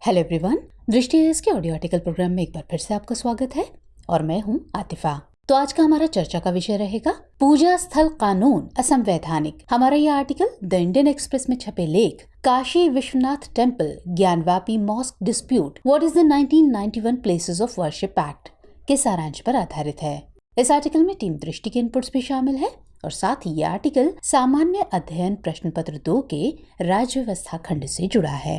Hello everyone, दृष्टि as के audio article programme में एक बार फिर से आपका स्वागत है और मैं हूं आतिफा। तो आज का हमारा चर्चा का विषय रहेगा पूजा स्थल कानून असंवैधानिक। हमारा यह आर्टिकल द इंडियन एक्सप्रेस में छपे लेख Kashi Vishwanath temple Gyanvapi mosque dispute what is the 1991 places of worship act के सारांश पर आधारित है। इस आर्टिकल में टीम दृष्टि के इनपुट्स भी शामिल है और साथ ही यह आर्टिकल सामान्य अध्ययन प्रश्न पत्र 2 के राज्य व्यवस्था खंड से जुड़ा है।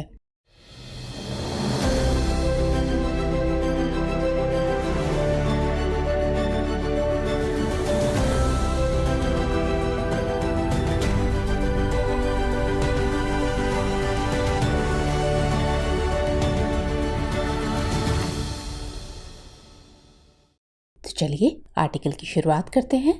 तो चलिए आर्टिकल की शुरुआत करते हैं।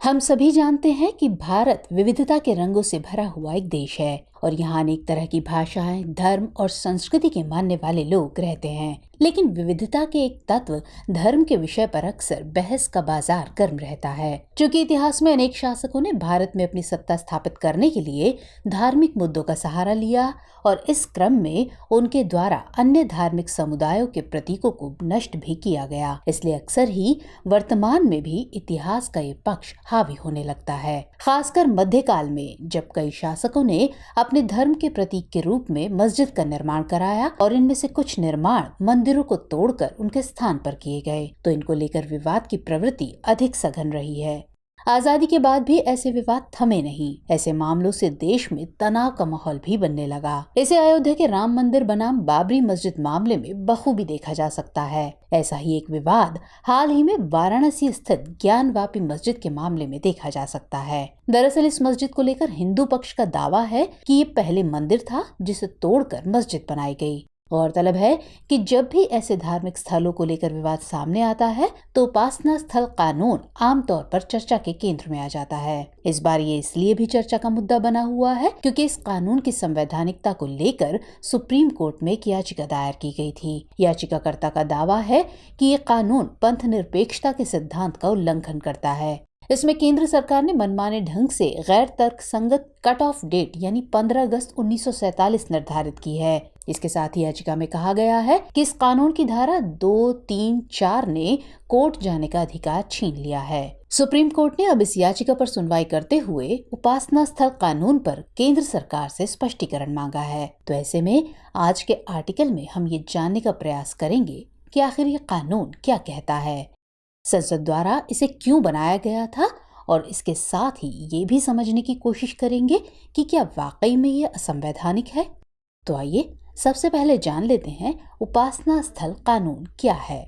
हम सभी जानते हैं कि भारत विविधता के रंगों से भरा हुआ एक देश है और यहाँ अनेक तरह की भाषाएं, धर्म और संस्कृति के मानने वाले लोग रहते हैं। लेकिन विविधता के एक तत्व धर्म के विषय पर अक्सर बहस का बाजार गर्म रहता है। चूंकि इतिहास में अनेक शासकों ने भारत में अपनी सत्ता स्थापित करने के लिए धार्मिक मुद्दों का सहारा लिया और इस क्रम में उनके द्वारा अन्य धार्मिक समुदायों के प्रतीकों को नष्ट भी किया गया। इसलिए अक्सर ही वर्तमान में भी इतिहास का ये पक्ष हावी होने लगता है, खासकर मध्यकाल में जब कई शासकों ने अपने धर्म के प्रतीक के रूप में मस्जिद का निर्माण कराया और इनमें से कुछ निर्माण मंदिरों को तोड़कर उनके स्थान पर किए गए, तो इनको लेकर विवाद की प्रवृत्ति अधिक सघन रही है। आजादी के बाद भी ऐसे विवाद थमे नहीं। ऐसे मामलों से देश में तनाव का माहौल भी बनने लगा। इसे अयोध्या के राम मंदिर बनाम बाबरी मस्जिद मामले में बखूबी देखा जा सकता है। ऐसा ही एक विवाद हाल ही में वाराणसी स्थित ज्ञानवापी मस्जिद के मामले में देखा जा सकता है। दरअसल इस मस्जिद को लेकर हिंदू पक्ष का दावा है कि ये पहले मंदिर था जिसे तोड़कर मस्जिद बनाई गई। गौरतलब है कि जब भी ऐसे धार्मिक स्थलों को लेकर विवाद सामने आता है तो उपासना स्थल कानून आमतौर पर चर्चा के केंद्र में आ जाता है। इस बार ये इसलिए भी चर्चा का मुद्दा बना हुआ है क्योंकि इस कानून की संवैधानिकता को लेकर सुप्रीम कोर्ट में एक याचिका दायर की गई थी। याचिकाकर्ता का दावा है कि ये कानून पंथ निरपेक्षता के सिद्धांत का उल्लंघन करता है। इसमें केंद्र सरकार ने मनमाने ढंग से गैर तर्क संगत कट ऑफ डेट यानी 15 अगस्त 1947 निर्धारित की है। इसके साथ ही याचिका में कहा गया है कि इस कानून की धारा 2, 3, 4 ने कोर्ट जाने का अधिकार छीन लिया है। सुप्रीम कोर्ट ने अब इस याचिका पर सुनवाई करते हुए उपासना स्थल कानून पर केंद्र सरकार से स्पष्टीकरण मांगा है। तो ऐसे में आज के आर्टिकल में हम ये जानने का प्रयास करेंगे कि आखिर ये कानून क्या कहता है, संसद द्वारा इसे क्यों बनाया गया था और इसके साथ ही ये भी समझने की कोशिश करेंगे कि क्या वाकई में ये असंवैधानिक है। तो आइए सबसे पहले जान लेते हैं उपासना स्थल कानून क्या है।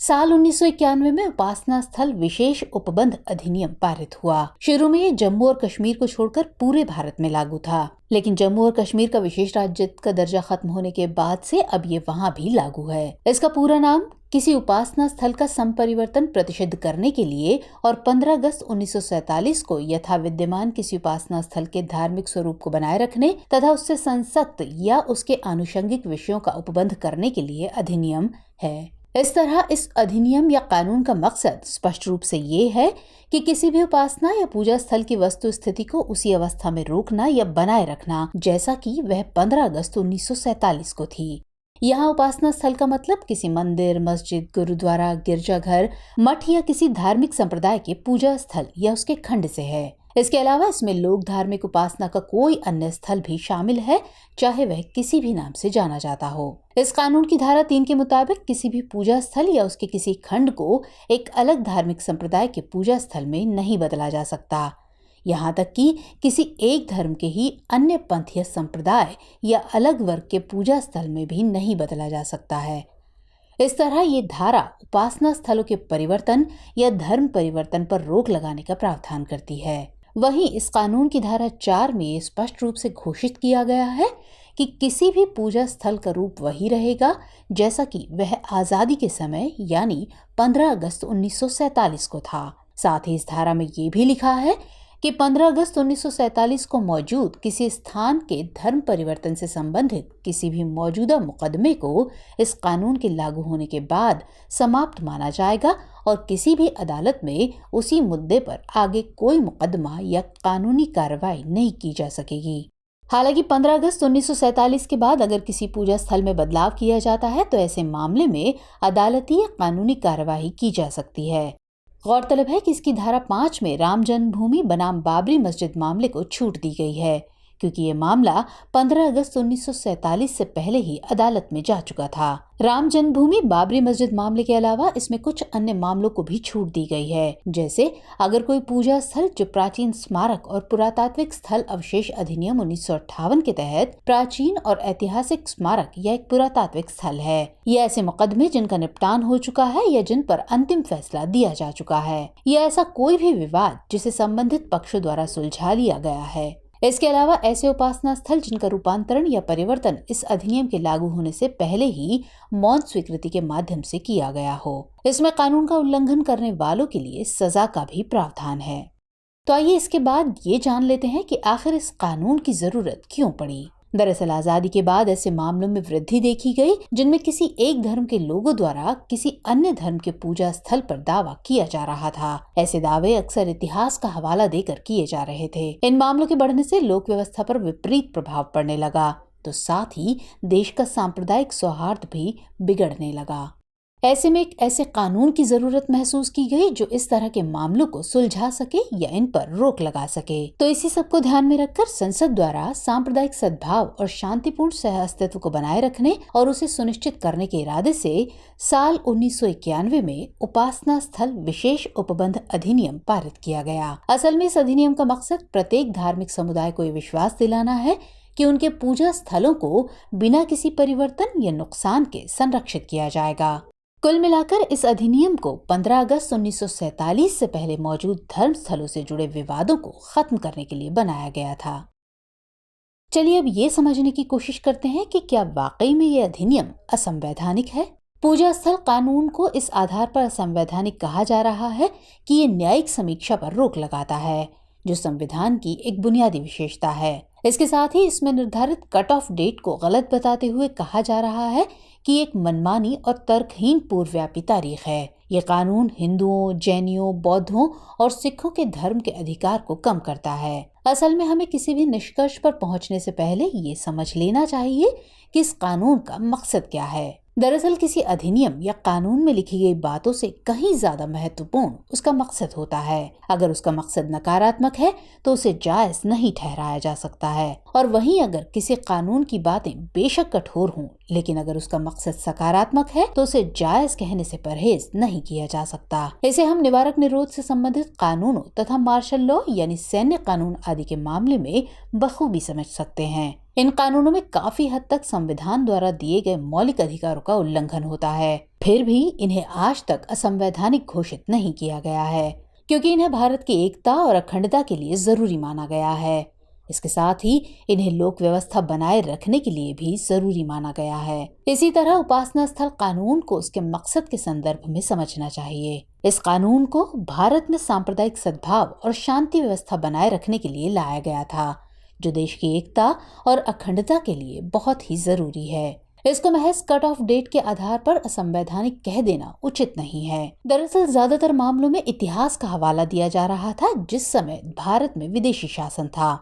साल 1991 में उपासना स्थल विशेष उपबंध अधिनियम पारित हुआ। शुरू में ये जम्मू और कश्मीर को छोड़कर पूरे भारत में लागू था, लेकिन जम्मू और कश्मीर का विशेष राज्य का दर्जा खत्म होने के बाद से अब ये वहाँ भी लागू है। इसका पूरा नाम किसी उपासना स्थल का संपरिवर्तन प्रतिषिद्ध करने के लिए और 15 अगस्त 1947 को यथा विद्यमान किसी उपासना स्थल के धार्मिक स्वरूप को बनाए रखने तथा उससे संसक्त या उसके आनुषंगिक विषयों का उपबंध करने के लिए अधिनियम है। इस तरह इस अधिनियम या कानून का मकसद स्पष्ट रूप से ये है कि किसी भी उपासना या पूजा स्थल की वस्तु स्थिति को उसी अवस्था में रोकना या बनाए रखना जैसा कि वह 15 अगस्त 1947 को थी। यहाँ उपासना स्थल का मतलब किसी मंदिर, मस्जिद, गुरुद्वारा, गिरजाघर, मठ या किसी धार्मिक संप्रदाय के पूजा स्थल या उसके खंड से है। इसके अलावा इसमें लोक धार्मिक उपासना का कोई अन्य स्थल भी शामिल है, चाहे वह किसी भी नाम से जाना जाता हो। इस कानून की धारा 3 के मुताबिक किसी भी पूजा स्थल या उसके किसी खंड को एक अलग धार्मिक संप्रदाय के पूजा स्थल में नहीं बदला जा सकता, यहाँ तक कि किसी एक धर्म के ही अन्य पंथ या संप्रदाय या अलग वर्ग के पूजा स्थल में भी नहीं बदला जा सकता है। इस तरह ये धारा उपासना स्थलों के परिवर्तन या धर्म परिवर्तन पर रोक लगाने का प्रावधान करती है। वहीं इस कानून की धारा 4 में स्पष्ट रूप से घोषित किया गया है कि किसी भी पूजा स्थल का रूप वही रहेगा जैसा कि वह आजादी के समय यानी 15 अगस्त 1947 को था। साथ ही इस धारा में ये भी लिखा है कि 15 अगस्त 1947 को मौजूद किसी स्थान के धर्म परिवर्तन से संबंधित किसी भी मौजूदा मुकदमे को इस कानून के लागू होने के बाद समाप्त माना जाएगा और किसी भी अदालत में उसी मुद्दे पर आगे कोई मुकदमा या कानूनी कार्रवाई नहीं की जा सकेगी। हालांकि 15 अगस्त 1947 के बाद अगर किसी पूजा स्थल में बदलाव किया जाता है तो ऐसे मामले में अदालती या कानूनी कार्यवाही की जा सकती है। गौरतलब है कि इसकी धारा 5 में राम जन्मभूमि बनाम बाबरी मस्जिद मामले को छूट दी गई है, क्योंकि ये मामला 15 अगस्त 1947 से पहले ही अदालत में जा चुका था। राम जन्मभूमि बाबरी मस्जिद मामले के अलावा इसमें कुछ अन्य मामलों को भी छूट दी गई है, जैसे अगर कोई पूजा स्थल जो प्राचीन स्मारक और पुरातात्विक स्थल अवशेष अधिनियम 1958 के तहत प्राचीन और ऐतिहासिक स्मारक या एक पुरातात्विक स्थल है, या ऐसे मुकदमे जिनका निपटान हो चुका है या जिन पर अंतिम फैसला दिया जा चुका है, या ऐसा कोई भी विवाद जिसे संबंधित पक्षों द्वारा सुलझा लिया गया है। इसके अलावा ऐसे उपासना स्थल जिनका रूपांतरण या परिवर्तन इस अधिनियम के लागू होने से पहले ही मौन स्वीकृति के माध्यम से किया गया हो। इसमें कानून का उल्लंघन करने वालों के लिए सजा का भी प्रावधान है। तो आइए इसके बाद ये जान लेते हैं कि आखिर इस कानून की जरूरत क्यों पड़ी। दरअसल आजादी के बाद ऐसे मामलों में वृद्धि देखी गई जिनमें किसी एक धर्म के लोगों द्वारा किसी अन्य धर्म के पूजा स्थल पर दावा किया जा रहा था। ऐसे दावे अक्सर इतिहास का हवाला देकर किए जा रहे थे। इन मामलों के बढ़ने से लोक व्यवस्था पर विपरीत प्रभाव पड़ने लगा, तो साथ ही देश का सांप्रदायिक सौहार्द भी बिगड़ने लगा। ऐसे में एक ऐसे कानून की जरूरत महसूस की गई जो इस तरह के मामलों को सुलझा सके या इन पर रोक लगा सके। तो इसी सब को ध्यान में रखकर संसद द्वारा सांप्रदायिक सद्भाव और शांतिपूर्ण सह अस्तित्व को बनाए रखने और उसे सुनिश्चित करने के इरादे से साल 1991 में उपासना स्थल विशेष उपबंध अधिनियम पारित किया गया। असल में इस अधिनियम का मकसद प्रत्येक धार्मिक समुदाय को ये विश्वास दिलाना है कि उनके पूजा स्थलों को बिना किसी परिवर्तन या नुकसान के संरक्षित किया जाएगा। कुल मिलाकर इस अधिनियम को 15 अगस्त 1947 से पहले मौजूद धर्म स्थलों से जुड़े विवादों को खत्म करने के लिए बनाया गया था। चलिए अब ये समझने की कोशिश करते हैं कि क्या वाकई में ये अधिनियम असंवैधानिक है। पूजा स्थल कानून को इस आधार पर असंवैधानिक कहा जा रहा है कि ये न्यायिक समीक्षा पर रोक लगाता है, जो संविधान की एक बुनियादी विशेषता है। इसके साथ ही इसमें निर्धारित कट ऑफ डेट को गलत बताते हुए कहा जा रहा है कि एक मनमानी और तर्कहीन पूर्वव्यापी तारीख है। ये कानून हिंदुओं, जैनियों, बौद्धों और सिखों के धर्म के अधिकार को कम करता है। असल में हमें किसी भी निष्कर्ष पर पहुंचने से पहले ये समझ लेना चाहिए कि इस कानून का मकसद क्या है। दरअसल किसी अधिनियम या कानून में लिखी गई बातों से कहीं ज्यादा महत्वपूर्ण उसका मकसद होता है। अगर उसका मकसद नकारात्मक है तो उसे जायज नहीं ठहराया जा सकता है, और वहीं अगर किसी कानून की बातें बेशक कठोर हों, लेकिन अगर उसका मकसद सकारात्मक है तो उसे जायज कहने से परहेज नहीं किया जा सकता। इसे हम निवारक निरोध से संबंधित कानूनों तथा मार्शल लॉ यानी सैन्य कानून आदि के मामले में बखूबी समझ सकते हैं। इन कानूनों में काफी हद तक संविधान द्वारा दिए गए मौलिक अधिकारों का उल्लंघन होता है, फिर भी इन्हें आज तक असंवैधानिक घोषित नहीं किया गया है, क्योंकि इन्हें भारत की एकता और अखंडता के लिए जरूरी माना गया है। इसके साथ ही इन्हें लोक व्यवस्था बनाए रखने के लिए भी जरूरी माना गया है। इसी तरह उपासना स्थल कानून को उसके मकसद के संदर्भ में समझना चाहिए। इस कानून को भारत में सांप्रदायिक सद्भाव और शांति व्यवस्था बनाए रखने के लिए लाया गया था, जो देश की एकता और अखंडता के लिए बहुत ही जरूरी है। इसको महज कट ऑफ डेट के आधार पर असंवैधानिक कह देना उचित नहीं है। दरअसल ज्यादातर मामलों में इतिहास का हवाला दिया जा रहा था जिस समय भारत में विदेशी शासन था।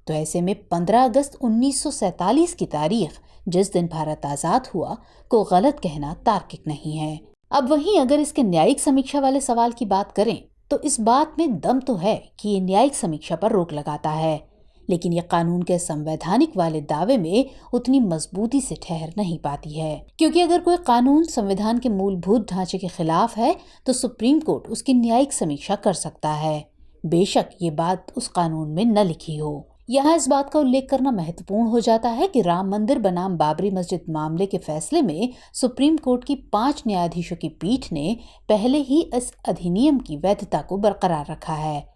तो ऐसे में 15 अगस्त 1947 की तारीख, जिस दिन भारत आजाद हुआ, को गलत कहना तार्किक नहीं है। अब वहीं अगर इसके न्यायिक समीक्षा वाले सवाल की बात करें तो इस बात में दम तो है कि ये न्यायिक समीक्षा पर रोक लगाता है, लेकिन ये कानून के संवैधानिक वाले दावे में उतनी मजबूती से ठहर नहीं पाती है, क्योंकि अगर कोई कानून संविधान के मूलभूत ढांचे के खिलाफ है तो सुप्रीम कोर्ट उसकी न्यायिक समीक्षा कर सकता है, बेशक ये बात उस कानून में न लिखी हो। यहाँ इस बात का उल्लेख करना महत्वपूर्ण हो जाता है कि राम मंदिर बनाम बाबरी मस्जिद मामले के फैसले में सुप्रीम कोर्ट की 5 न्यायाधीशों की पीठ ने पहले ही इस अधिनियम की वैधता को बरकरार रखा है।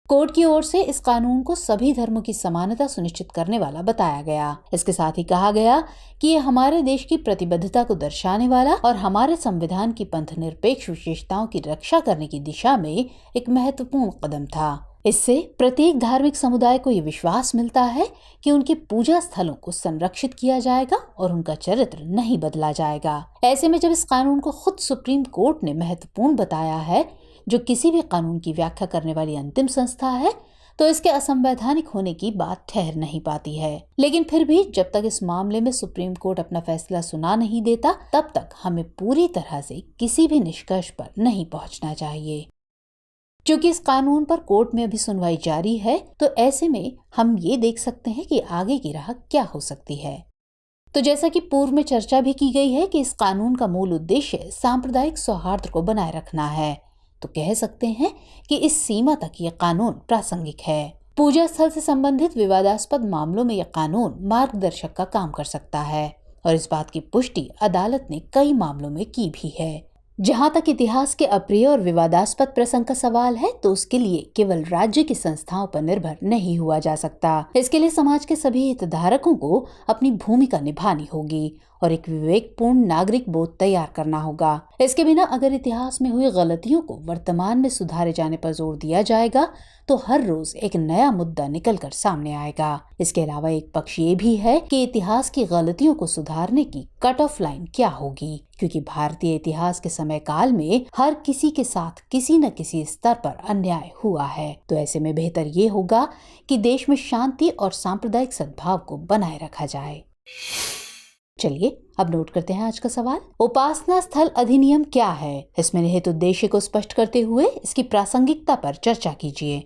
कोर्ट की ओर से इस कानून को सभी धर्मों की समानता सुनिश्चित करने वाला बताया गया। इसके साथ ही कहा गया कि ये हमारे देश की प्रतिबद्धता को दर्शाने वाला और हमारे संविधान की पंथ निरपेक्ष विशेषताओं की रक्षा करने की दिशा में एक महत्वपूर्ण कदम था। इससे प्रत्येक धार्मिक समुदाय को ये विश्वास मिलता है कि उनके पूजा स्थलों को संरक्षित किया जाएगा और उनका चरित्र नहीं बदला जाएगा। ऐसे में जब इस कानून को खुद सुप्रीम कोर्ट ने महत्वपूर्ण बताया है, जो किसी भी कानून की व्याख्या करने वाली अंतिम संस्था है, तो इसके असंवैधानिक होने की बात ठहर नहीं पाती है। लेकिन फिर भी जब तक इस मामले में सुप्रीम कोर्ट अपना फैसला सुना नहीं देता, तब तक हमें पूरी तरह से किसी भी निष्कर्ष पर नहीं पहुंचना चाहिए। क्योंकि इस कानून पर कोर्ट में अभी सुनवाई जारी है, तो ऐसे में हम ये देख सकते हैं कि आगे की राह क्या हो सकती है। तो जैसा कि पूर्व में चर्चा भी की गई है कि इस कानून का मूल उद्देश्य सांप्रदायिक सौहार्द को बनाए रखना है, तो कह सकते हैं कि इस सीमा तक ये कानून प्रासंगिक है। पूजा स्थल से संबंधित विवादास्पद मामलों में यह कानून मार्गदर्शक का काम कर सकता है, और इस बात की पुष्टि अदालत ने कई मामलों में की भी है। जहां तक इतिहास के अप्रिय और विवादास्पद प्रसंग का सवाल है, तो उसके लिए केवल राज्य की संस्थाओं पर निर्भर नहीं हुआ जा सकता। इसके लिए समाज के सभी हितधारकों को अपनी भूमिका निभानी होगी और एक विवेकपूर्ण नागरिक बोध तैयार करना होगा। इसके बिना अगर इतिहास में हुई गलतियों को वर्तमान में सुधारे जाने पर जोर दिया जाएगा, तो हर रोज एक नया मुद्दा निकल कर सामने आएगा। इसके अलावा एक पक्ष ये भी है कि इतिहास की गलतियों को सुधारने की कट ऑफ लाइन क्या होगी, क्योंकि भारतीय इतिहास के समय काल में हर किसी के साथ किसी न किसी स्तर पर अन्याय हुआ है। तो ऐसे में बेहतर ये होगा कि देश में शांति और सांप्रदायिक सद्भाव को बनाए रखा जाए। चलिए अब नोट करते हैं आज का सवाल। उपासना स्थल अधिनियम क्या है? इसमें निहित उद्देश्य को स्पष्ट करते हुए इसकी प्रासंगिकता पर चर्चा कीजिए।